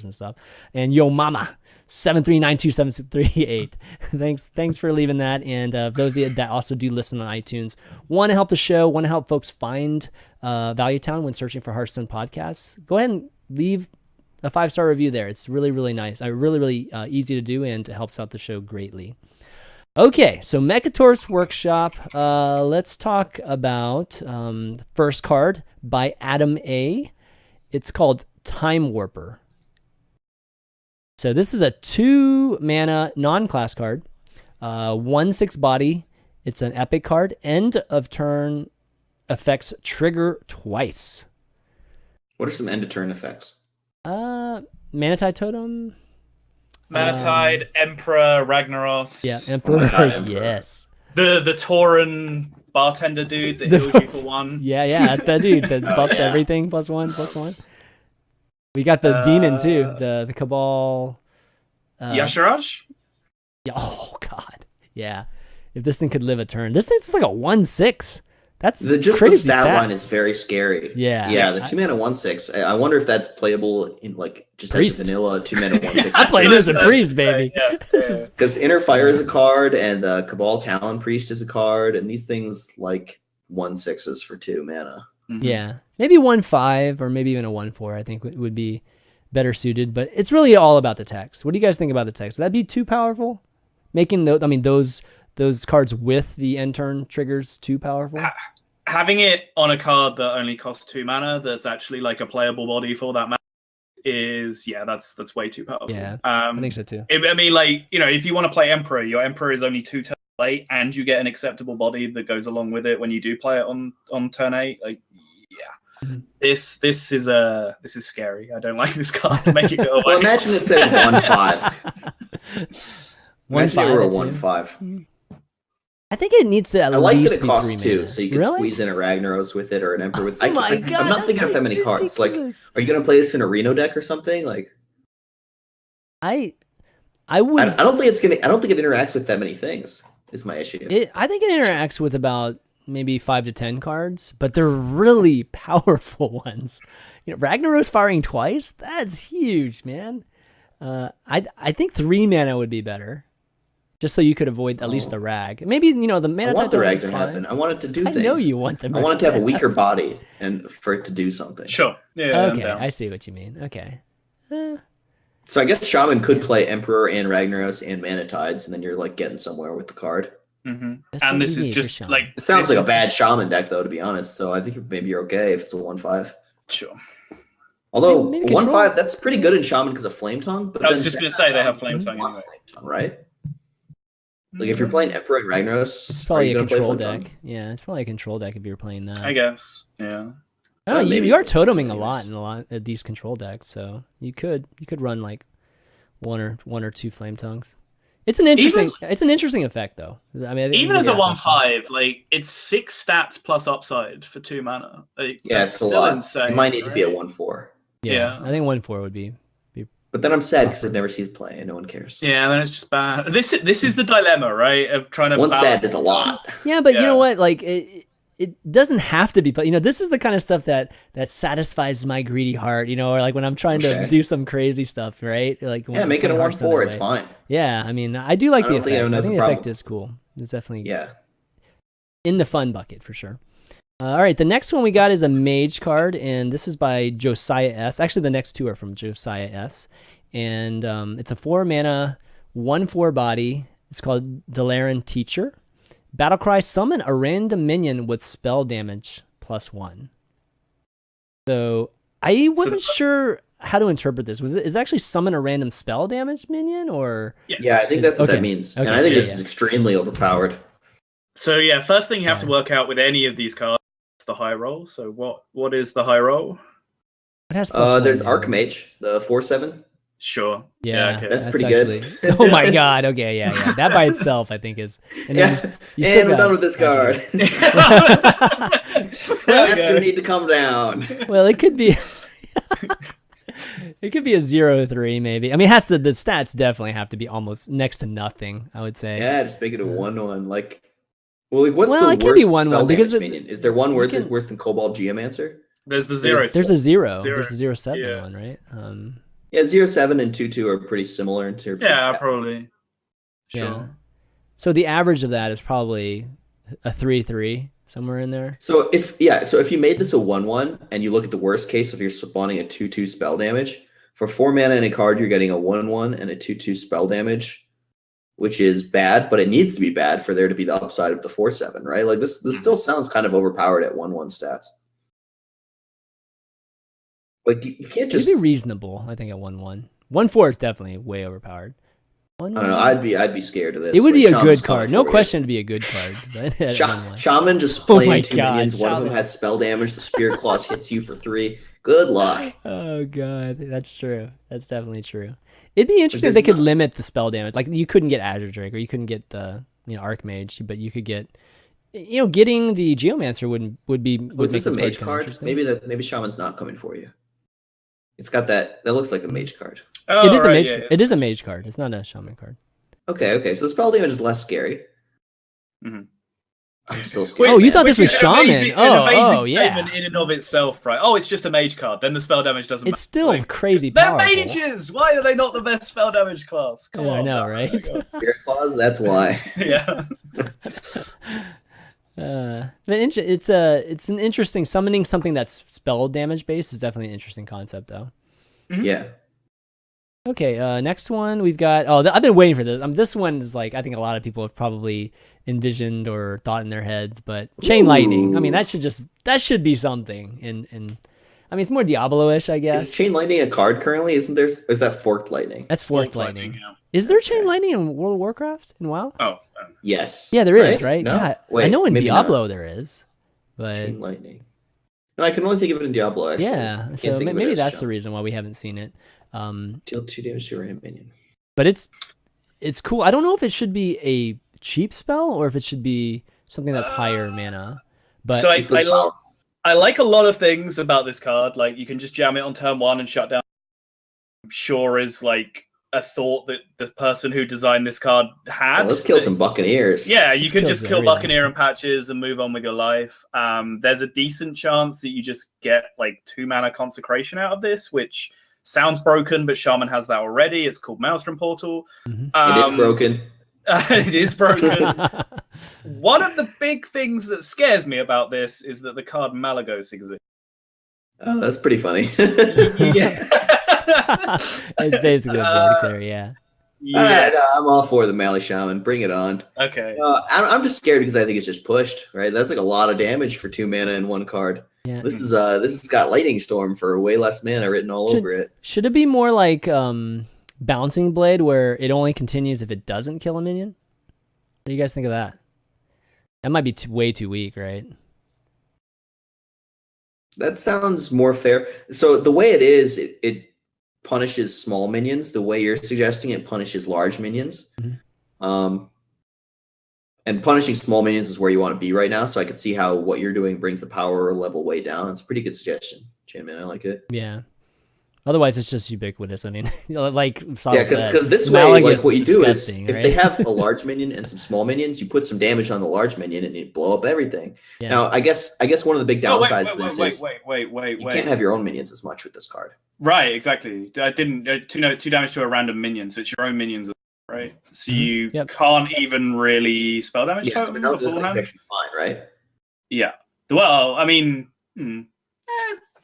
and stuff. And Yo Mama 7392738. Thanks for leaving that. And those of you that also do listen on iTunes, want to help the show, want to help folks find Value Town when searching for Hearthstone podcasts, go ahead and leave a 5-star review there. It's really, really nice. Really easy to do, and it helps out the show greatly. Okay, so Mekkatroque's Workshop. Let's talk about the first card by Adam A. It's called Time Warper. So this is a 2-mana non-class card. 1/6 body. It's an epic card. End of turn effects trigger twice. What are some end of turn effects? Manatide Totem. Manatide, Emperor, Ragnaros. Yeah, Emperor. Yes. The Tauren bartender dude that heals you for 1. Yeah, that dude that buffs everything +1/+1. We got the demon too, the Cabal. Yasharaj? Yeah. Oh god. Yeah. If this thing could live a turn, this thing's just like a 1/6. That's just crazy the stat stats. line is very scary. Yeah. The 2-mana 1/6. I wonder if that's playable in like just Priest. as a vanilla 2-mana 1/6. I played this as a priest, baby. Because Inner Fire is a card, and Cabal Talon Priest is a card, and these things like 1/6s for 2 mana. Mm-hmm. Yeah, maybe 1/5 or maybe even a 1/4. I think would be better suited. But it's really all about the text. What do you guys think about the text? Would that be too powerful? Making those cards with the end turn triggers too powerful? Having it on a card that only costs 2 mana, that's actually like a playable body for that mana, is that's way too powerful. Yeah, I think so too. If you want to play Emperor, your Emperor is only 2 turns late, and you get an acceptable body that goes along with it when you do play it on turn 8. This is scary. I don't like this card. Make it go away. Well, imagine it said 1/5. Imagine it were a 1/5. I think it needs to at I like least that it costs be 3 2, mana. so you can squeeze in a Ragnaros with it or an Emperor with. Oh my God, I'm not thinking of that many cards. Like, are you gonna play this in a Reno deck or something? Like, I would. I don't think it's gonna. I don't think it interacts with that many things. Is my issue. I think it interacts with about maybe 5 to 10 cards, but they're really powerful ones. Ragnaros firing twice. That's huge, man. I think 3 mana would be better. Just so you could avoid at least the rag. Maybe, the mana. I want the rag to happen. I want it to do things. I know you want them. I want it to have a weaker body and for it to do something. Sure. Yeah. Okay, I see what you mean. Okay. So I guess Shaman could play Emperor and Ragnaros and Manatides, and then you're like getting somewhere with the card. Mm-hmm. And this is just like it sounds like a bad Shaman deck though, to be honest. So I think maybe you're okay if it's a 1/5. Sure. Although maybe 1/5, that's pretty good in Shaman because of Flame Tongue. But I was just going to say they have Flame Tongue anyway. Flame Tongue, right? Like if you're playing Emperor and Ragnaros, it's probably a control deck. Yeah, it's probably a control deck if you're playing that. I guess. Yeah. Oh, you are toteming a lot in a lot of these control decks, so you could run like one or two Flame Tongues. It's an interesting effect though. I mean, even as a 1/5, like it's 6 stats plus upside for 2 mana. Like, yeah, it's still insane. It might need to be a 1/4. Yeah, I think 1/4 would be. But then I'm sad because I've never seen it play and no one cares. Yeah, then it's just bad. This is the dilemma, right? Of trying to. One stat is a lot. Yeah, but you know what? Like it doesn't have to be. But this is the kind of stuff that satisfies my greedy heart. Or like when I'm trying to do some crazy stuff, right? Like make it a 1/4. It's fine. Yeah, I mean, I do like the effect. I think the effect is cool. It's definitely in the fun bucket for sure. All right, the next one we got is a mage card, and this is by Josiah S. Actually, the next 2 are from Josiah S. And it's a 4-mana, 1/4 body. It's called Dalaran Teacher. Battlecry, summon a random minion with spell damage +1. So I wasn't sure how to interpret this. Is it actually summon a random spell damage minion, or? Yeah, I think that's what that means. Okay, and I think this is extremely overpowered. So yeah, first thing you have to work out with any of these cards is the high roll. So what is the high roll? It has there's Archmage, the 4/7. Sure. Yeah, okay. That's pretty good. Oh my god. Okay, yeah. That by itself, I think is. And we're done with this card. That's gonna need to come down. Well, it could be. It could be a 0/3 maybe. I mean, the stats definitely have to be almost next to nothing, I would say. Yeah, just make it a 1/1. Like, what's the it worst could be 1/1 because minion? Is there one worse than Cobalt Geomancer? There's the 0. There's a 0. There's a 0/7 one, right? Yeah, 0-7 and 2-2 are pretty similar in terms. Yeah, of probably. Sure. Yeah. So the average of that is probably a 3-3 somewhere in there. So if you made this a 1-1 and you look at the worst case if you're spawning a 2-2 spell damage, for 4 mana in a card, you're getting a 1-1 and a 2-2 spell damage, which is bad, but it needs to be bad for there to be the upside of the 4-7, right? Like this still sounds kind of overpowered at 1-1 stats. Like you can't just It'd be reasonable, I think, at 1-1. 1-4 is definitely way overpowered. I don't know. I'd be scared of this. It would be a Shaman's good card. coming No for you. question it'd be a good card. But at 1-1. Shaman just Oh playing my 2 God, minions. One of Shaman. them has spell damage. The Spirit Claws hits you for 3. Good luck. Oh god, that's true. That's definitely true. It'd be interesting if Because they could not- limit the spell damage. Like you couldn't get Azure Drake or you couldn't get the Archmage, but you could get getting the Geomancer would Was make this a this mage kinda card? interesting. Maybe Shaman's not coming for you. It's got that looks like a mage card. Oh, It is a right, mage. yeah, yeah. It is a mage card. It's not a shaman card. Okay. So the spell damage is less scary. Mhm. I'm still scared. Oh, you man. thought this Which was is an shaman. amazing- Oh, an amazing yeah. statement in and of itself, right? Oh, it's just a mage card. Then the spell damage doesn't It's matter. still Like, crazy they're powerful. mages! Why are they not the best spell damage class? Come Yeah, I on. know, right? Spirit Claws, that's why. Yeah. But it's an interesting summoning something that's spell damage based is definitely an interesting concept though. Yeah. Okay, next one we've got. Oh, I've been waiting for this. This one is like I think a lot of people have probably envisioned or thought in their heads, but Chain Lightning. I mean, that should be something. And I mean, it's more Diablo-ish, I guess. Is Chain Lightning a card currently? Isn't there? Is that Forked Lightning? That's Forked Lightning. Yeah. Is there Chain Lightning in World of Warcraft in WoW? Oh. Yes. Yeah, there is, right? No? God, I Wait, know in maybe not. Diablo there is, but Chain Lightning. No, I can only think of it in Diablo, actually. yeah. Can't So think of it maybe as that's the Shaman. reason why we haven't seen it. Deal 2 damage to a random minion. But it's cool. I don't know if it should be a cheap spell or if it should be something that's higher mana. But So This looks powerful. I like a lot of things about this card. Like you can just jam it on turn 1 and shut down. I'm sure is like a thought that the person who designed this card had. Well, let's kill some Buccaneers. Yeah, you Just can kills just kill everything. Buccaneer and Patches and move on with your life. There's a decent chance that you just get like 2 mana Consecration out of this, which sounds broken, but Shaman has that already. It's called Maelstrom Portal. It is broken. It is broken. One of the big things that scares me about this is that the card Malagos exists. Oh, that's pretty funny. Yeah. it's basically a board clear, yeah. Yeah. No, I'm all for the Mally Shaman. Bring it on. Okay. I'm just scared because I think it's just pushed, right? That's like a lot of damage for 2 mana in 1 card. Yeah. This has got Lightning Storm for way less mana written all over it. Should it be more like Bouncing Blade where it only continues if it doesn't kill a minion? What do you guys think of that? That might be way too weak, right? That sounds more fair. So the way it is, it punishes small minions. The way you're suggesting it punishes large minions. Mhm. And punishing small minions is where you want to be right now. So I can see how what you're doing brings the power level way down. It's a pretty good suggestion, J-Man. I like it. Yeah. Otherwise, it's just ubiquitous. I mean, like Sal Yeah, said, because this way, Malaga like what you do is, disgusting, if right? they have a large minion and some small minions, you put some damage on the large minion and you blow up everything. Yeah. Now, I guess one of the big Oh, downsides to this is wait. you can't have your own minions as much with this card. Right, exactly. I didn't 2 damage to a random minion, so it's your own minions, right? So you Yep. can't even really spell damage Yeah, to but them this thing's beforehand. actually fine, right? Yeah. Well, I mean,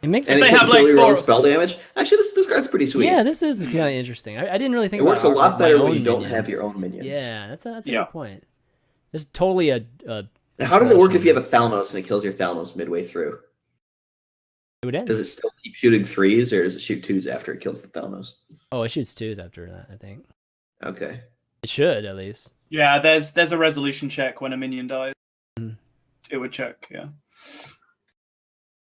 It makes And they it can have, kill like, your own 4 spell damage. Actually, this card's pretty sweet. Yeah, this is kind of interesting. I didn't really think It works a about lot my better when own you don't minions. have your own minions. Yeah, that's a Yeah. good point. It's totally a Now, how does it work if you control have a Thalnos and it kills your Thalnos midway through? It would end. Does it still keep shooting 3s or does it shoot 2s after it kills the Thalnos? Oh, it shoots 2s after that, I think. Okay. It should, at least. yeah, there's a resolution check when a minion dies. Mhm. It would check, yeah.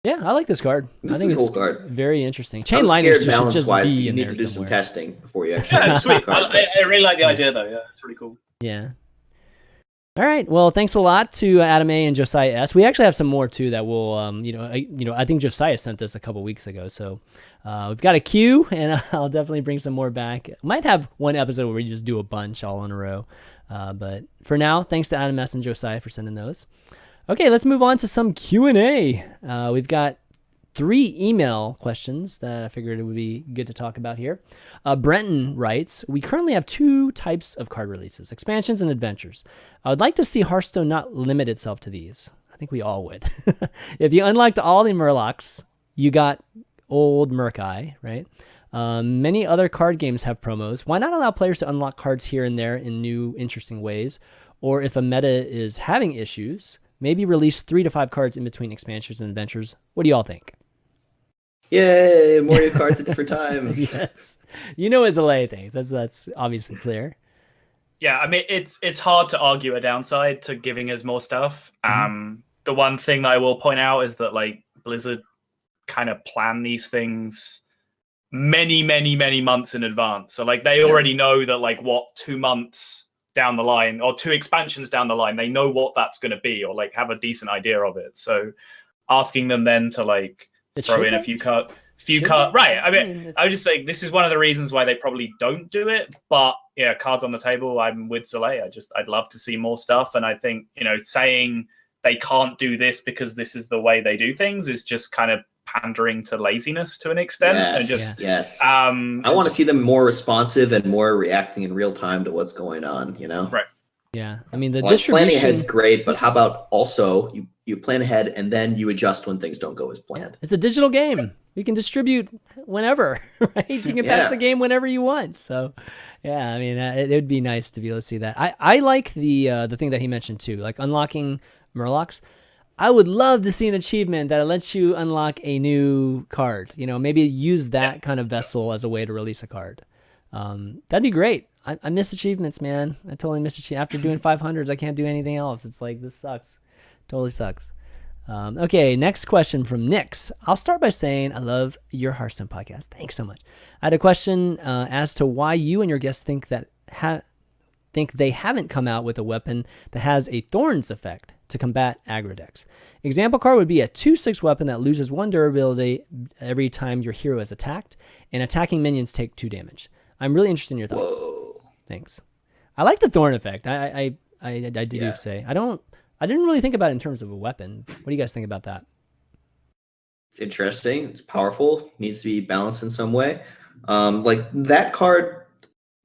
Yeah, I like this card. This I think is a it's cool card. very interesting. Chain I'm Lightning scared should just balance-wise, be you in need there to do some somewhere. testing before you actually Yeah, it's use the sweet. card. I really like the idea, though. Yeah, it's really cool. Yeah. All right. Well, thanks a lot to Adam A and Josiah S. We actually have some more too that will, I think Josiah sent this a couple weeks ago, so we've got a queue, and I'll definitely bring some more back. Might have one episode where we just do a bunch all in a row, but for now, thanks to Adam S and Josiah for sending those. Okay, let's move on to some Q&A. We've got 3 email questions that I figured it would be good to talk about here. Brenton writes, we currently have 2 types of card releases, expansions and adventures. I would like to see Hearthstone not limit itself to these. I think we all would. If you unlocked all the Murlocs, you got old Murkai, right? Many other card games have promos. Why not allow players to unlock cards here and there in new, interesting ways? Or if a meta is having issues, maybe release 3 to 5 cards in between expansions and adventures. What do you all think? Yay, more new cards at different times. Yes. You know it's Zalae things. That's obviously clear. Yeah, I mean, it's hard to argue a downside to giving us more stuff. The one thing that I will point out is that, like, Blizzard kind of plan these things many, many, many months in advance. So, like, they already know that, like, 2 months down the line, or 2 expansions down the line, they know what that's going to be, or, like, have a decent idea of it. So asking them then to, like, throw in a few cards. Right. I mean, I was just saying this is one of the reasons why they probably don't do it. But yeah, cards on the table. I'm with Zalae. I'd love to see more stuff. And I think, saying they can't do this because this is the way they do things is just kind of pandering to laziness to an extent. Yes. I want to see them more responsive and more reacting in real time to what's going on. Right. Yeah. I mean, the distribution planning ahead is great, but how about also you plan ahead and then you adjust when things don't go as planned. Yeah. It's a digital game. You can distribute whenever, right? You can patch the game whenever you want. So, yeah, I mean, it would be nice to be able to see that. I like the thing that he mentioned too, like unlocking Murlocs. I would love to see an achievement that lets you unlock a new card. Maybe use that kind of vessel as a way to release a card. That'd be great. I miss achievements, man. I totally miss achievements. After doing 500s, I can't do anything else. It's like, this sucks. Totally sucks. Okay, next question from Nix. I'll start by saying I love your Hearthstone podcast. Thanks so much. I had a question as to why you and your guests think that they haven't come out with a weapon that has a Thorns effect to combat aggro decks. Example card would be a 2/6 weapon that loses 1 durability every time your hero is attacked, and attacking minions take 2 damage. I'm really interested in your thoughts. Whoa. Thanks. I like the Thorn effect. I do say. I didn't really think about it in terms of a weapon. What do you guys think about that? It's interesting. It's powerful. Needs to be balanced in some way. Like that card,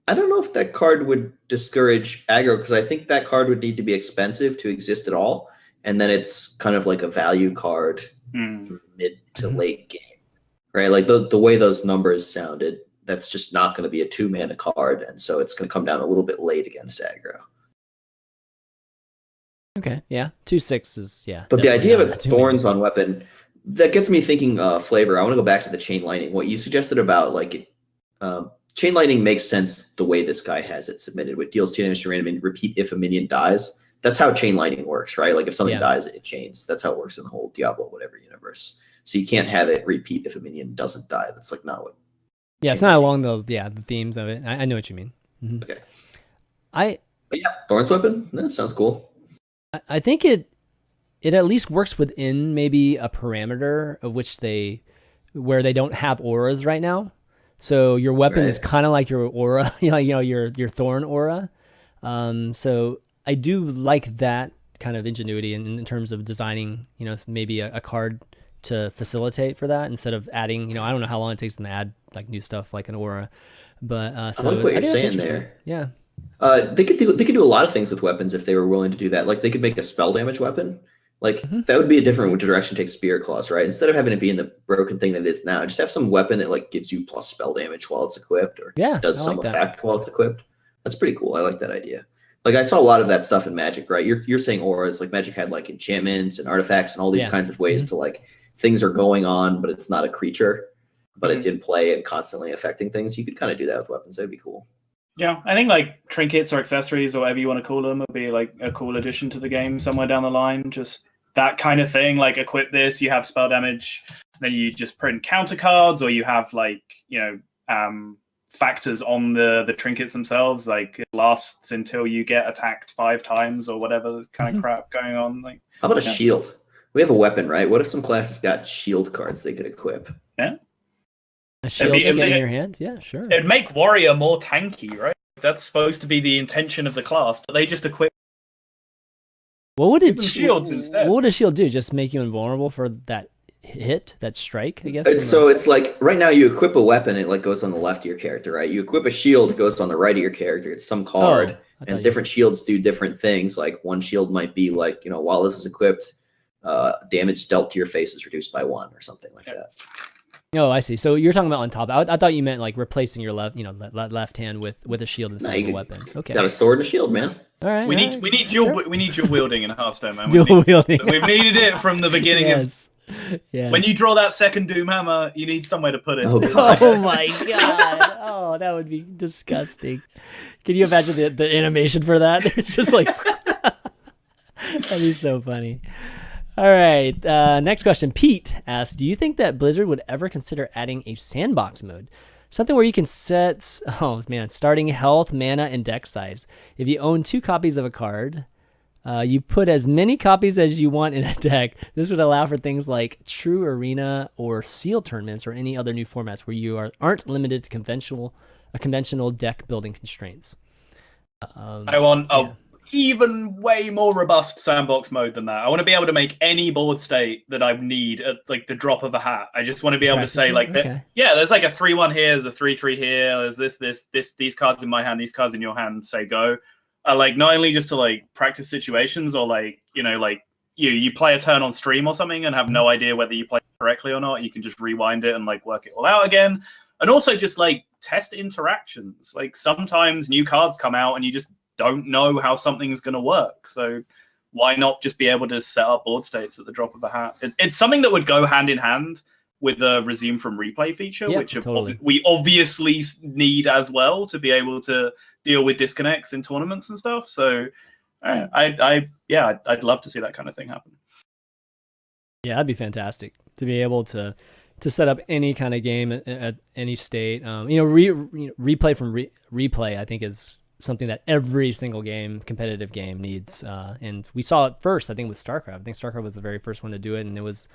I don't know if that card would discourage aggro, because I think that card would need to be expensive to exist at all. And then it's kind of like a value card mid to late game, right? Like the way those numbers sounded, that's just not going to be a 2-mana card. And so it's going to come down a little bit late against aggro. Okay, yeah. 2/6 is, yeah. But the idea of Thorns on weapon, that gets me thinking flavor. I want to go back to the chain lightning. What you suggested about chain lightning makes sense the way this guy has it submitted. It deals 2 damage to random and repeat if a minion dies. That's how chain lightning works, right? Like if something dies, it chains. That's how it works in the whole Diablo whatever universe. So you can't have it repeat if a minion doesn't die. That's like not what. Yeah, it's not along the themes of it. I know what you mean. Mm-hmm. Okay. But yeah, Thorns weapon. That sounds cool. I think it at least works within maybe a parameter of where they don't have auras right now. So your weapon is kind of like your aura, your Thorn aura. So I do like that kind of ingenuity in terms of designing, maybe a card to facilitate for that instead of adding, I don't know how long it takes them to add like new stuff like an aura. But so I like what you're saying there. Yeah. They could do a lot of things with weapons if they were willing to do that. Like they could make a spell damage weapon. Like that would be a different direction to take Spirit Claws, right? Instead of having it be in the broken thing that it is now, just have some weapon that like gives you plus spell damage while it's equipped, or does some effect while it's equipped. That's pretty cool. I like that idea. Like I saw a lot of that stuff in Magic, right? You're saying auras, like Magic had like enchantments and artifacts and all these kinds of ways to like things are going on, but it's not a creature, but it's in play and constantly affecting things. You could kind of do that with weapons. That'd be cool. Yeah, I think like trinkets or accessories or whatever you want to call them would be like a cool addition to the game somewhere down the line. Just that kind of thing, like equip this, you have spell damage, then you just print counter cards, or you have like, factors on the trinkets themselves, like it lasts until you get attacked 5 times or whatever. There's kind of crap going on. Like, how about a shield? We have a weapon, right? What if some classes got shield cards they could equip? Yeah. A shield in your hand? Yeah, sure. It'd make warrior more tanky, right? That's supposed to be the intention of the class, but they just equip. What would shields instead? What would a shield do? Just make you invulnerable for that hit, that strike, I guess. It's like right now you equip a weapon, it like goes on the left of your character, right? You equip a shield, it goes on the right of your character. It's some card, and different shields do different things. Like one shield might be like, while this is equipped, damage dealt to your face is reduced by 1 or something like that. Oh, I see. So you're talking about on top. I thought you meant like replacing your left hand with a shield instead of a weapon. Okay. Got a sword and a shield, man. All right. We need dual wielding in Hearthstone, man. Dual wielding. We've needed it from the beginning Yes. When you draw that second Doom Hammer, you need somewhere to put it. Oh, God. Oh my God. Oh, that would be disgusting. Can you imagine the animation for that? It's just like that'd be so funny. All right. Next question. Pete asks, do you think that Blizzard would ever consider adding a sandbox mode? Something where you can set, starting health, mana, and deck size. If you own 2 copies of a card, you put as many copies as you want in a deck. This would allow for things like true arena or seal tournaments or any other new formats where you aren't limited to conventional deck building constraints. I want even way more robust sandbox mode than that. I want to be able to make any board state that I need at like the drop of a hat. I just want to be able to say like, there's like a 3-1 here, there's a 3-3 here, there's these cards in my hand, these cards in your hand, say go. Like not only just to like practice situations or like, you play a turn on stream or something and have no idea whether you play correctly or not. You can just rewind it and like work it all out again. And also just like test interactions. Like sometimes new cards come out and you just don't know how something's going to work. So why not just be able to set up board states at the drop of a hat? It's something that would go hand in hand with the resume from replay feature, which we obviously need as well to be able to deal with disconnects in tournaments and stuff. So I'd love to see that kind of thing happen. Yeah, that'd be fantastic to be able to set up any kind of game at any state. Replay from replay, I think, is something that every single competitive game needs. And we saw it first, I think, with StarCraft. I think StarCraft was the very first one to do it, and it was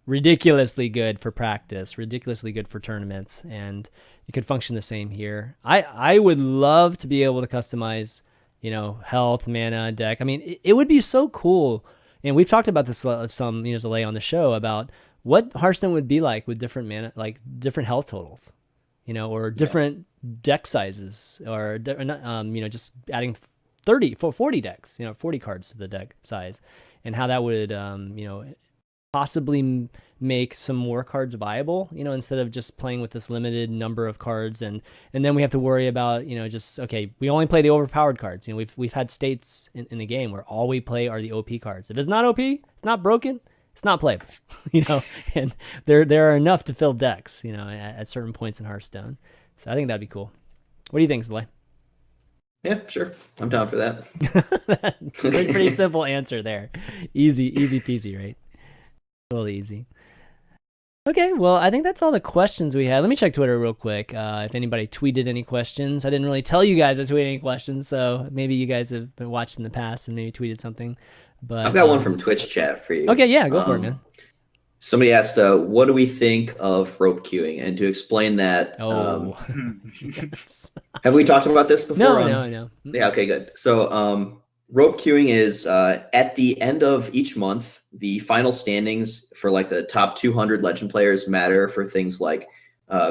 ridiculously good for practice, ridiculously good for tournaments, and it could function the same here. I would love to be able to customize, health, mana, deck. I mean, it would be so cool. And we've talked about this some, Zalae on the show about what Hearthstone would be like with different mana, like different health totals, or different deck sizes, or just adding 40 decks, 40 cards to the deck size, and how that would possibly make some more cards viable, instead of just playing with this limited number of cards, and then we have to worry about we only play the overpowered cards. We've had states in the game where all we play are the OP cards. If it's not OP, it's not broken, it's not playable, and there are enough to fill decks, at certain points in Hearthstone. So I think that'd be cool. What do you think, Zalae? Yeah, sure. I'm down for that. Pretty simple answer there. Easy peasy, right? Totally easy. Okay, well, I think that's all the questions we had. Let me check Twitter real quick. If anybody tweeted any questions. I didn't really tell you guys I tweeted any questions, so maybe you guys have been watched in the past and maybe tweeted something. But I've got one from Twitch chat for you. Okay, yeah, go for it, man. Somebody asked, what do we think of rope queuing? And to explain that, Yes. have we talked about this before? No. Yeah, okay, good. So rope queuing is at the end of each month, the final standings for like the top 200 legend players matter for things like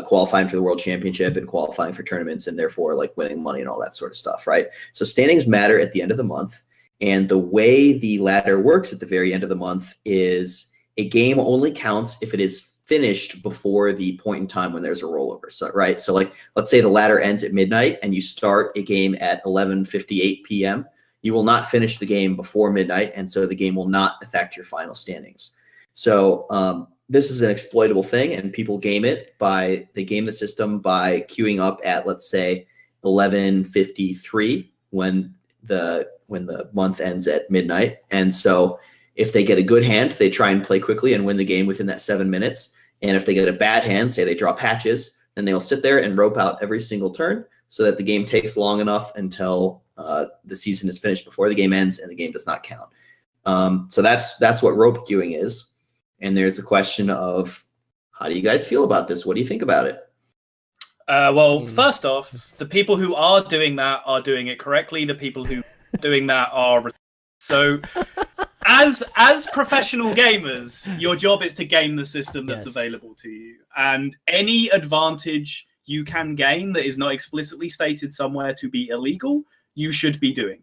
qualifying for the World Championship and qualifying for tournaments, and therefore like winning money and all that sort of stuff, right? So standings matter at the end of the month. And the way the ladder works at the very end of the month is a game only counts if it is finished before the point in time when there's a rollover. So, right. So like, let's say the ladder ends at midnight and you start a game at 11:58 p.m. You will not finish the game before midnight. And so the game will not affect your final standings. So this is an exploitable thing, and people game the system by queuing up at, let's say, 11:53 when the month ends at midnight. And so if they get a good hand, they try and play quickly and win the game within that 7 minutes. And if they get a bad hand, say they draw patches, then they'll sit there and rope out every single turn so that the game takes long enough until the season is finished before the game ends and the game does not count. So that's what rope queuing is. And there's the question of, how do you guys feel about this? What do you think about it? Well, first off, the people who are doing that are doing it correctly. The people who are doing that are so as professional gamers, your job is to game the system that's Yes. available to you, and any advantage you can gain that is not explicitly stated somewhere to be illegal, you should be doing.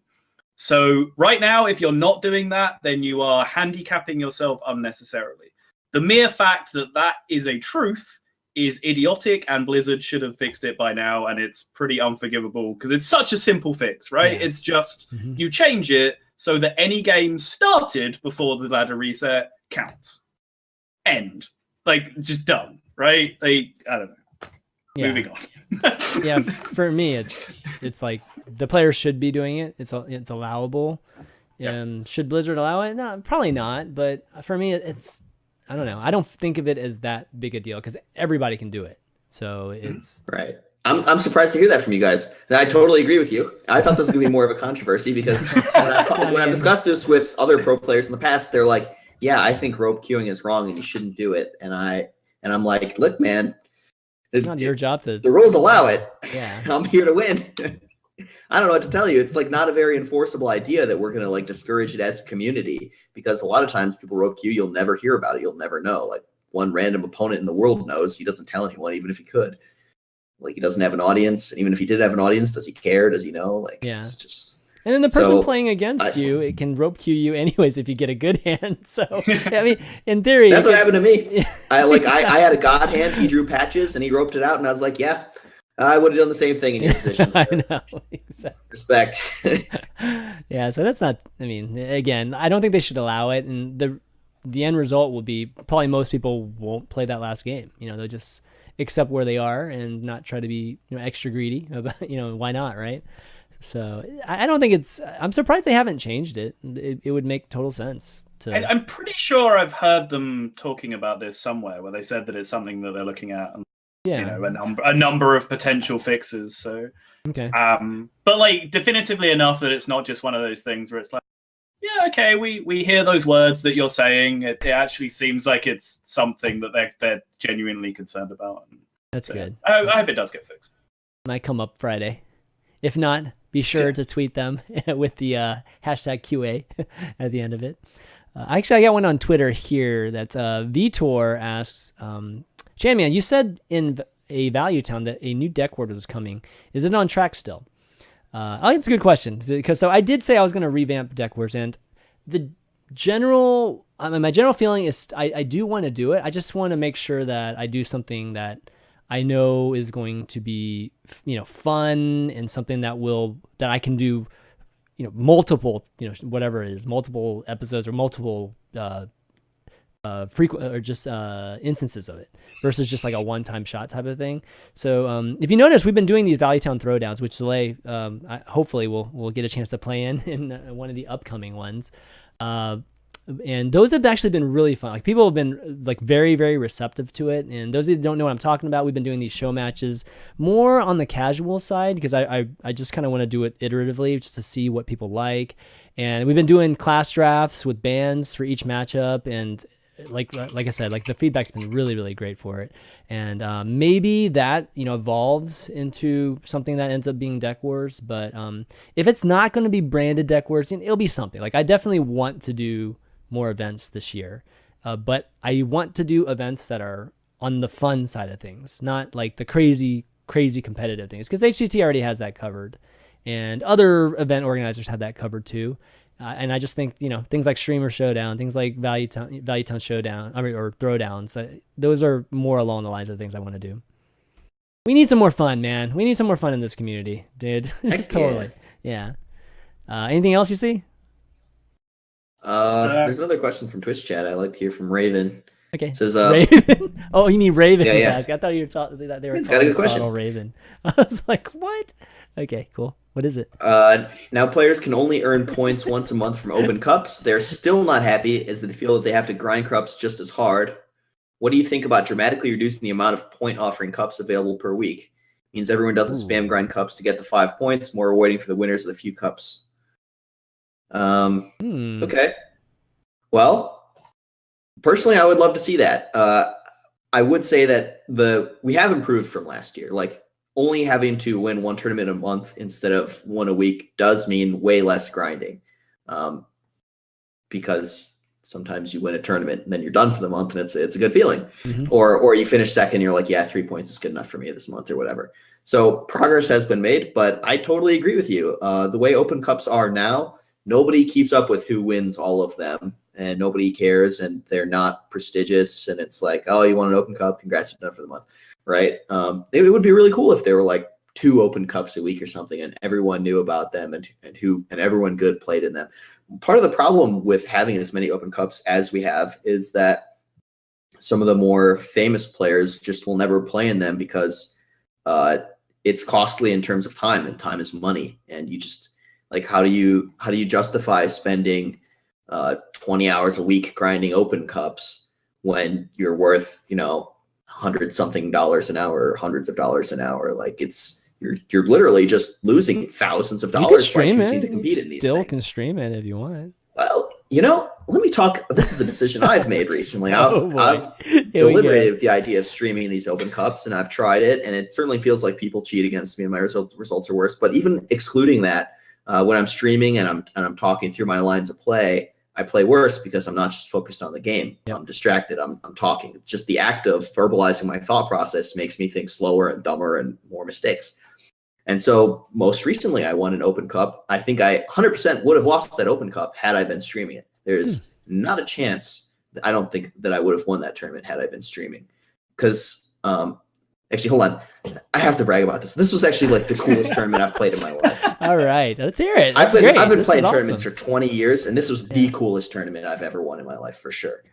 So right now, if you're not doing that, then you are handicapping yourself unnecessarily. The mere fact that that is a truth is idiotic, and Blizzard should have fixed it by now, and it's pretty unforgivable because it's such a simple fix, right? Yeah. It's just you change it so that any game started before the ladder reset counts. End. Like, just done, right? Like, I don't know. Yeah. Moving on. Yeah, for me, it's like the players should be doing it. It's allowable. Should Blizzard allow it? No, probably not. But for me, it's, I don't know. I don't think of it as that big a deal because everybody can do it. So it's right. I'm surprised to hear that from you guys. I totally agree with you. I thought this was gonna be more of a controversy because when I've discussed this with other pro players in the past, they're like, "Yeah, I think rope queuing is wrong and you shouldn't do it." And I'm like, "Look, man, it's not your job to. The rules allow it. Yeah, I'm here to win." I don't know what to tell you. It's like not a very enforceable idea that we're gonna like discourage it as a community, because a lot of times people rope queue, you'll never hear about it. You'll never know. Like one random opponent in the world knows. He doesn't tell anyone, even if he could. Like he doesn't have an audience. And even if he did have an audience, does he care? Does he know? Like it's just. And then the person playing against you, it can rope queue you anyways if you get a good hand. So I mean, in theory, that's what happened to me. I had a god hand. He drew patches and he roped it out, and I was like, yeah, I would have done the same thing in your position. So. I know. Exactly. Respect. Yeah, so that's not. I mean, again, I don't think they should allow it, and the end result will be probably most people won't play that last game. You know, they'll just accept where they are and not try to be extra greedy about why not, right? So I don't think I'm surprised they haven't changed it. It would make total sense. I'm pretty sure I've heard them talking about this somewhere where they said that it's something that they're looking at, and a number of potential fixes. So okay, but like definitively enough that it's not just one of those things where it's like, yeah, okay, we hear those words that you're saying. It actually seems like it's something that they're genuinely concerned about. That's good. I hope it does get fixed. Might come up Friday. If not, be sure to tweet them with the hashtag QA at the end of it. Actually, I got one on Twitter here that's Vitor asks, ChanMan, you said in a Value Town that a new deck word was coming. Is it on track still? I think it's a good question. Because I did say I was going to revamp deck words, and my general feeling is I do want to do it. I just want to make sure that I do something that I know is going to be, fun and something that I can do, multiple, whatever it is, multiple episodes or multiple frequent or just instances of it versus just like a one-time shot type of thing. So if you notice, we've been doing these Value Town Throwdowns, which Zalae hopefully we'll get a chance to play in one of the upcoming ones. And those have actually been really fun. Like people have been like very, very receptive to it. And those of you that don't know what I'm talking about, we've been doing these show matches more on the casual side because I just kind of want to do it iteratively just to see what people like. And we've been doing class drafts with bands for each matchup. And like I said, like the feedback's been really, really great for it. And maybe that, evolves into something that ends up being Deck Wars. But if it's not going to be branded Deck Wars, it'll be something. Like I definitely want to do more events this year, but I want to do events that are on the fun side of things, not like the crazy competitive things, because HCT already has that covered and other event organizers have that covered too. And I just think, things like Streamer Showdown, things like Value Town Showdown, or Throwdowns, those are more along the lines of the things I want to do. We need some more fun, man. We need some more fun in this community, dude. Just totally. Yeah. Anything else you see? There's another question from Twitch chat. I'd like to hear from Raven. Okay. It says, Raven? Oh, you mean Raven? Yeah. I thought you were talking that they were got a good question. Raven. I was like, what? Okay, cool. What is it? Now players can only earn points once a month from open cups. They're still not happy as they feel that they have to grind cups just as hard. What do you think about dramatically reducing the amount of point offering cups available per week? Means everyone doesn't spam grind cups to get the 5 points, more waiting for the winners of the few cups. Okay. Well, personally, I would love to see that. I would say that we have improved from last year. Like only having to win one tournament a month instead of one a week does mean way less grinding. because sometimes you win a tournament and then you're done for the month, and it's a good feeling. Mm-hmm. Or you finish second, you're like, yeah, 3 points is good enough for me this month or whatever. So progress has been made, but I totally agree with you. The way Open Cups are now, nobody keeps up with who wins all of them, and nobody cares, and they're not prestigious. And it's like, oh, you won an Open Cup, congrats, you're done for the month, right? It would be really cool if there were like 2 Open Cups a week or something, and everyone knew about them, and everyone good played in them. Part of the problem with having as many Open Cups as we have is that some of the more famous players just will never play in them because it's costly in terms of time, and time is money. And you just like, how do you justify spending 20 hours a week grinding Open Cups when you're worth, $100-something an hour, or hundreds of dollars an hour? Like, you're literally just losing thousands of dollars by choosing to compete in these things. Still can stream it if you want. Well, let me talk. This is a decision I've made recently. I've Here we deliberated with the idea of streaming these Open Cups, and I've tried it, and it certainly feels like people cheat against me, and my results are worse. But even excluding that, when I'm streaming and I'm talking through my lines of play, I play worse because I'm not just focused on the game. Yep. I'm distracted. I'm talking. Just the act of verbalizing my thought process makes me think slower and dumber and more mistakes. And so most recently, I won an Open Cup. I think I 100% would have lost that Open Cup had I been streaming it. There's not a chance. I don't think that I would have won that tournament had I been streaming. Because, actually, hold on. I have to brag about this. This was actually like the coolest tournament I've played in my life. All right, let's hear it. I've been playing tournaments for 20 years, and this was the coolest tournament I've ever won in my life for sure.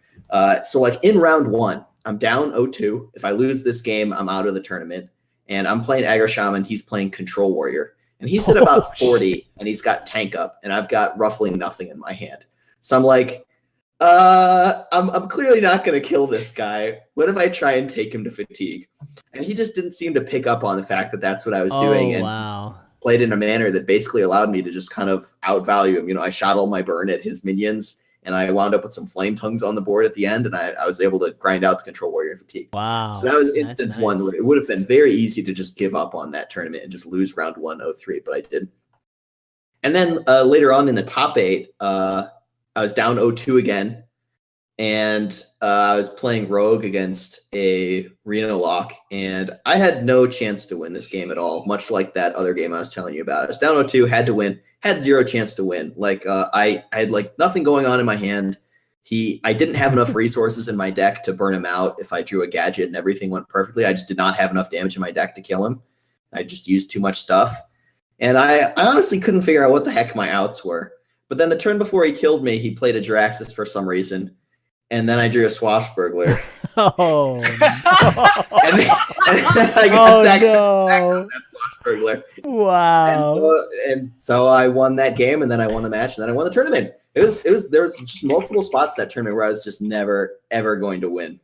So like in round 1, I'm down 0-2. If I lose this game, I'm out of the tournament. And I'm playing Aggro Shaman. He's playing Control Warrior. And he's hit about 40, and he's got Tank up, and I've got roughly nothing in my hand. So I'm like, I'm clearly not going to kill this guy. What if I try and take him to fatigue? And he just didn't seem to pick up on the fact that that's what I was doing. And played in a manner that basically allowed me to just kind of outvalue him. I shot all my burn at his minions, and I wound up with some flame tongues on the board at the end, and I was able to grind out the Control Warrior and fatigue. Wow. So that was instance one where it would have been very easy to just give up on that tournament and just lose round 1, 0-3, but I didn't. And then later on in the top 8, I was down 0-2 again, and I was playing Rogue against a Reno Lock, and I had no chance to win this game at all, much like that other game I was telling you about. I was down 0-2, had to win. Had zero chance to win. Like I had like nothing going on in my hand. I didn't have enough resources in my deck to burn him out if I drew a gadget and everything went perfectly. I just did not have enough damage in my deck to kill him. I just used too much stuff. And I honestly couldn't figure out what the heck my outs were. But then the turn before he killed me, he played a Jiraxis for some reason. And then I drew a Swashbuckler. Oh. and then I got sacked on that Swashbuckler. Wow. And so I won that game, and then I won the match, and then I won the tournament. There was just multiple spots that tournament where I was just never ever going to win.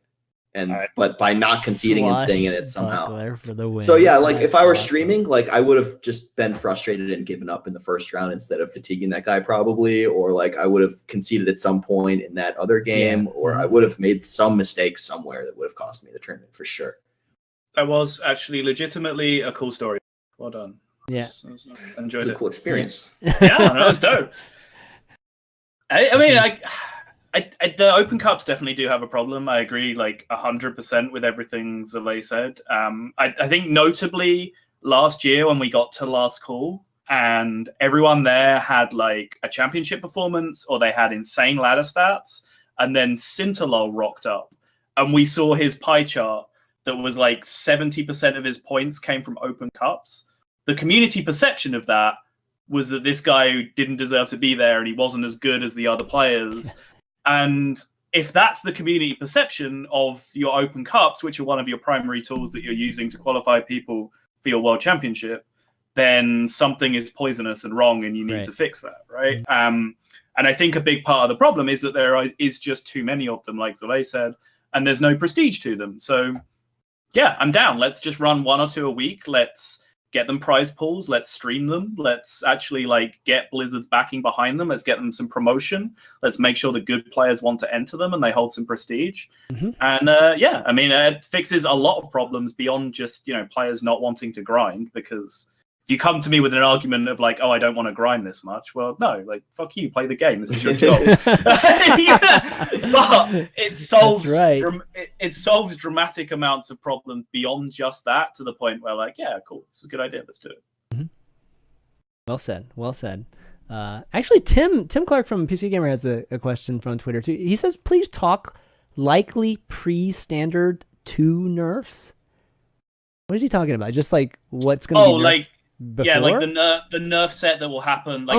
But by not conceding and staying in it somehow. For the win. So yeah, like if I were streaming, like I would have just been frustrated and given up in the first round instead of fatiguing that guy probably, or like I would have conceded at some point in that other game, or I would have made some mistake somewhere that would have cost me the tournament for sure. That was actually legitimately a cool story. Well done. Yeah. Enjoyed it. Was a cool experience. Yeah, that was dope. I mean, the Open Cups definitely do have a problem. I agree, like 100% with everything Zalae said. I think notably last year when we got to last call and everyone there had like a championship performance or they had insane ladder stats, and then Sintalol rocked up and we saw his pie chart that was like 70% of his points came from Open Cups. The community perception of that was that this guy didn't deserve to be there and he wasn't as good as the other players. And if that's the community perception of your Open Cups, which are one of your primary tools that you're using to qualify people for your World Championship, then something is poisonous and wrong and you need to fix that, right? Mm-hmm. And I think a big part of the problem is that there is just too many of them, like Zalae said, and there's no prestige to them. So, yeah, I'm down. Let's just run 1 or 2 a week. Let's get them prize pools. Let's stream them. Let's actually like get Blizzard's backing behind them. Let's get them some promotion. Let's make sure the good players want to enter them and they hold some prestige. Mm-hmm. And yeah, I mean, it fixes a lot of problems beyond just, players not wanting to grind, because If you come to me with an argument of like, oh, I don't want to grind this much, well, no, like, fuck you, play the game. This is your job. But it solves it solves dramatic amounts of problems beyond just that, to the point where like, yeah, cool, this is a good idea. Let's do it. Mm-hmm. Well said. Well said. Actually, Tim Clark from PC Gamer has a question from Twitter too. He says, please talk likely pre-standard 2 nerfs. What is he talking about? Just like what's going to be nerfed? Like before? Yeah, like the nerf set that will happen, like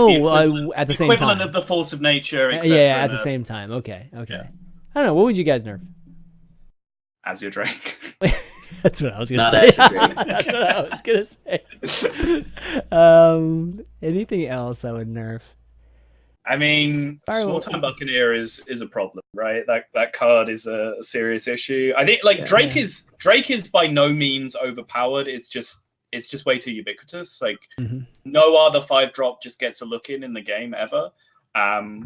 at the same time, equivalent of the force of nature, etc. Yeah, at the same time. Okay. Yeah. I don't know. What would you guys nerf? As your Drake. That's what I was gonna say. That's what I was gonna say. Anything else I would nerf? I mean, small-time Buccaneer is a problem, right? That card is a serious issue. I think like Drake is by no means overpowered. It's just way too ubiquitous. Like no other 5-drop just gets a look in the game ever,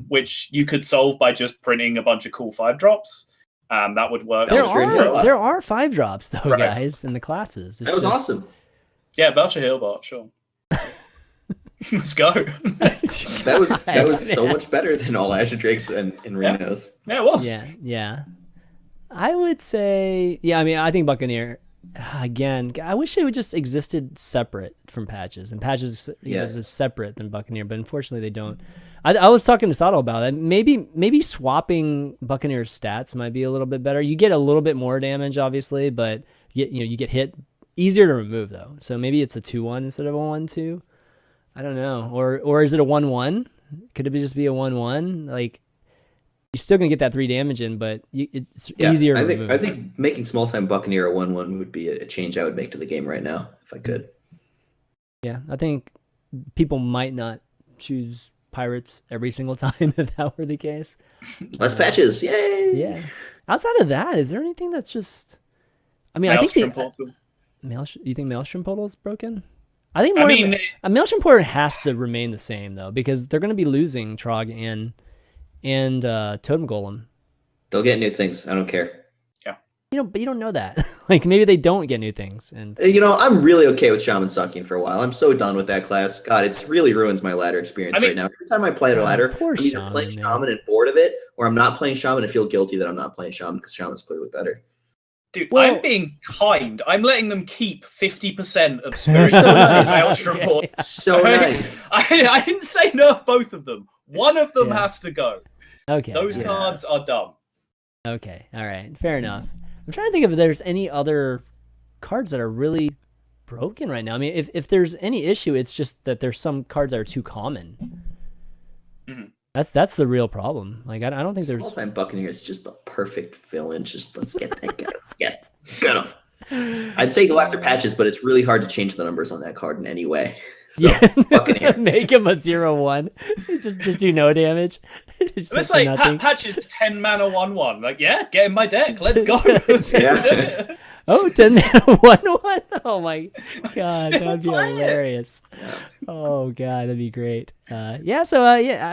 which you could solve by just printing a bunch of cool 5-drops. That would work. There are 5-drops though, guys, in the classes. That was awesome. Yeah, Belcher Healbot, sure. Let's go. that was so much better than all Azure Drakes and Rhinos. Yeah, it was. Yeah. I would say, I mean, I think Buccaneer, again, I wish it would just existed separate from Patches, and Patches is separate than Buccaneer, but unfortunately they don't. I was talking to Sato about it. Maybe swapping Buccaneer's stats might be a little bit better. You get a little bit more damage, obviously, but you get hit easier to remove though. So maybe it's a 2-1 instead of a 1-2. I don't know. Or is it a 1-1? Could it just be a 1-1? Like, you're still gonna get that 3 damage in, but it's easier to remove. I think making small time Buccaneer a 1-1 would be a change I would make to the game right now if I could. Yeah, I think people might not choose Pirates every single time if that were the case. Less patches, yay! Yeah. Outside of that, is there anything that's just? I mean, Maelstrom I think you think Maelstrom Portal's broken? I think a Maelstrom Portal has to remain the same though, because they're going to be losing Trog and Totem Golem. They'll get new things. I don't care. Yeah. But you don't know that. Like maybe they don't get new things. And I'm really okay with Shaman sucking for a while. I'm so done with that class. God, it really ruins my ladder experience right now. Every time I play the ladder, I'm either playing Shaman and bored of it, or I'm not playing Shaman and feel guilty that I'm not playing Shaman because Shaman's clearly better. Dude, I'm being kind. I'm letting them keep 50% of Spirit Maelstrom Portal. So nice. I didn't say nerf both of them. One of them has to go. Okay. Those cards are dumb. Okay. All right. Fair enough. I'm trying to think if there's any other cards that are really broken right now. I mean, if there's any issue, it's just that there's some cards that are too common. Mm-hmm. That's the real problem. Like I don't think there's. Small-time Buccaneer is just the perfect villain. Just let's get that guy. Let's get him. I'd say go after Patches, but it's really hard to change the numbers on that card in any way. So Buccaneer. Make him a 0-1. just do no damage. It's like Patches 10 mana 1/1. Like get in my deck. Let's go. Oh, 10 mana 1/1. Oh my god, that'd be hilarious. Yeah. Oh god, that'd be great. I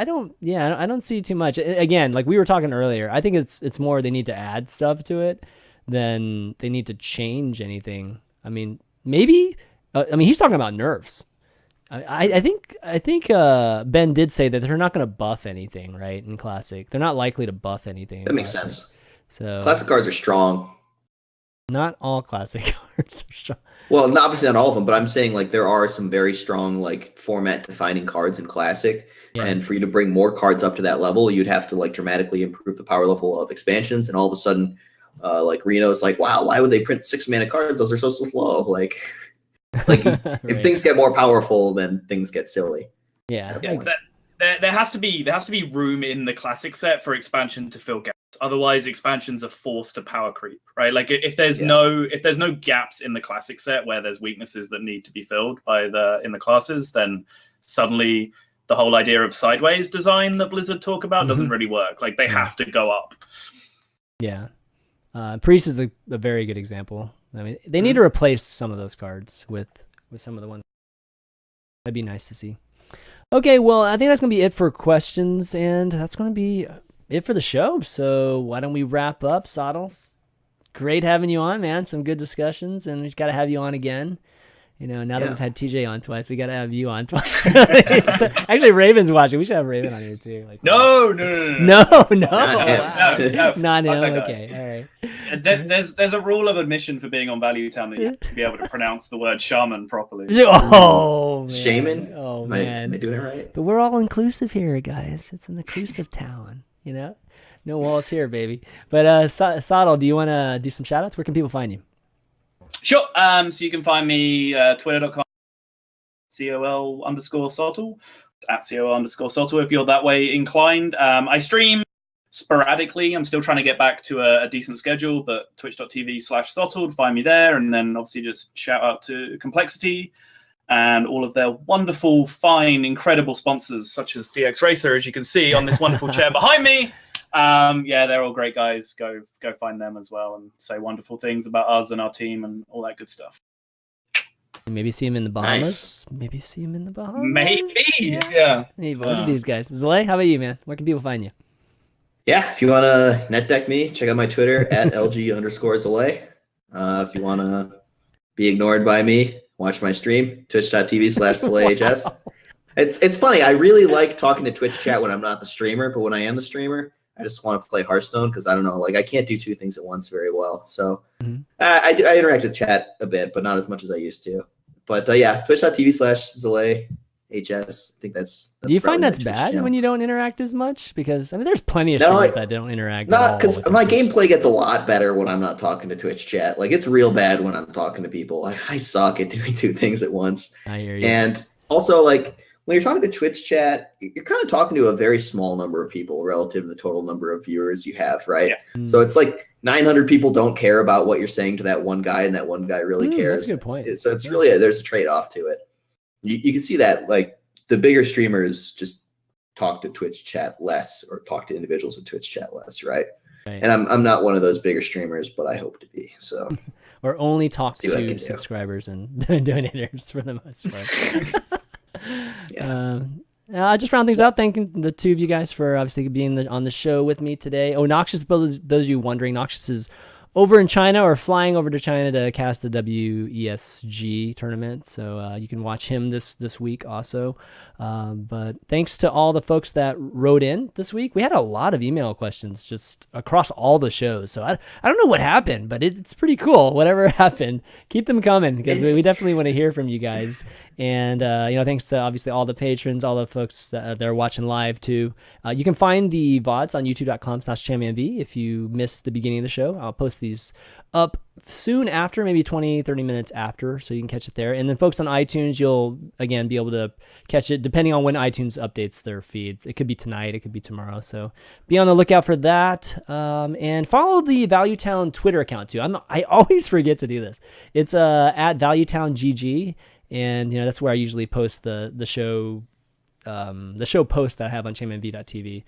don't see too much. Again, like we were talking earlier, I think it's more they need to add stuff to it than they need to change anything. I mean, maybe. He's talking about nerfs. I think Ben did say that they're not going to buff anything, right? In Classic, they're not likely to buff anything. That makes sense. So Classic cards are strong. Not all Classic cards are strong. Well, obviously not all of them, but I'm saying like there are some very strong like format-defining cards in Classic, and for you to bring more cards up to that level, you'd have to like dramatically improve the power level of expansions, and all of a sudden, like Reno's like, wow, why would they print 6 mana cards? Those are so slow. Like if things get more powerful, then things get silly. Yeah. There has to be room in the Classic set for expansion to fill gaps. Otherwise, expansions are forced to power creep, right? Like if there's no gaps in the Classic set where there's weaknesses that need to be filled in the classes, then suddenly the whole idea of sideways design that Blizzard talk about doesn't really work. Like they have to go up. Yeah. Priest is a very good example. I mean, they need to replace some of those cards with some of the ones. That'd be nice to see. Okay, well, I think that's going to be it for questions, and that's going to be it for the show. So why don't we wrap up, Soddles? Great having you on, man. Some good discussions, and we've got to have you on again. You know, now that Yeah. we've had TJ on twice, we got to have you on twice. So, actually, Raven's watching. We should have Raven on here too. Like, No. no. Not him. No, Not him. fuck that guy. Okay, all right. There's a rule of admission for being on Value Town that you have to be able to pronounce the word shaman properly. Oh, man. Shaman? Oh, Am man. I doing it right? But we're all inclusive here, guys. It's an inclusive town, you know? No walls here, baby. But Sottle, do you want to do some shout-outs? Where can people find you? Sure. So you can find me twitter.com COL_Sottle at COL_Sottle if you're that way inclined. I stream sporadically. I'm still trying to get back to a decent schedule, but twitch.tv/Sottle, find me there. And then obviously just shout out to Complexity and all of their wonderful, fine, incredible sponsors, such as DX Racer, as you can see on this wonderful chair behind me. Yeah, they're all great guys. Go find them as well and say wonderful things about us and our team and all that good stuff. Maybe see him in the Bahamas. Nice. Maybe see him in the Bahamas. Maybe, yeah. Hey, both of these guys. Zalae, how about you, man? Where can people find you? Yeah, if you want to net deck me, check out my Twitter at LG_Zalae. If you want to be ignored by me, watch my stream, twitch.tv/ZalaeHS. Wow. It's funny. I really like talking to Twitch chat when I'm not the streamer, but when I am the streamer, I just want to play Hearthstone because I don't know, like I can't do two things at once very well. So I interact with chat a bit, but not as much as I used to. But yeah, twitch.tv/ZalaeHS. I think that's Do you find probably that's my Twitch bad channel. when you don't interact as much? Because I mean, there's plenty of No, streamers that don't interact. at all Not because with my the Twitch. gameplay gets a lot better when I'm not talking to Twitch chat. Like it's real bad when I'm talking to people. Like I suck at doing two things at once. I hear you. And also, like when you're talking to Twitch chat, you're kind of talking to a very small number of people relative to the total number of viewers you have, right? Yeah. So it's like 900 people don't care about what you're saying to that one guy, and that one guy really cares. That's a good point. So it's really there's a trade-off to it. You can see that like the bigger streamers just talk to Twitch chat less or talk to individuals in Twitch chat less, right? Right. And I'm not one of those bigger streamers, but I hope to be. So Or only talk See what I can to do. subscribers and donators for the most part. yeah. I'll just round things out, thanking the two of you guys for obviously being on the show with me today. Oh, Noxious, those of you wondering, Noxious is over in China or flying over to China to cast the WESG tournament. So you can watch him this week also. But thanks to all the folks that wrote in this week. We had a lot of email questions just across all the shows. So I don't know what happened, but it's pretty cool. Whatever happened, keep them coming because we definitely want to hear from you guys. And, thanks to obviously all the patrons, all the folks that are watching live too. You can find the VODs on youtube.com/ChanManV if you missed the beginning of the show. I'll post these up soon after, maybe 20, 30 minutes after, so you can catch it there. And then folks on iTunes, you'll, again, be able to catch it depending on when iTunes updates their feeds. It could be tonight, it could be tomorrow. So be on the lookout for that. And follow the ValueTown Twitter account too. I always forget to do this. It's at ValueTownGG. And that's where I usually post the show post that I have on ChanManV.tv.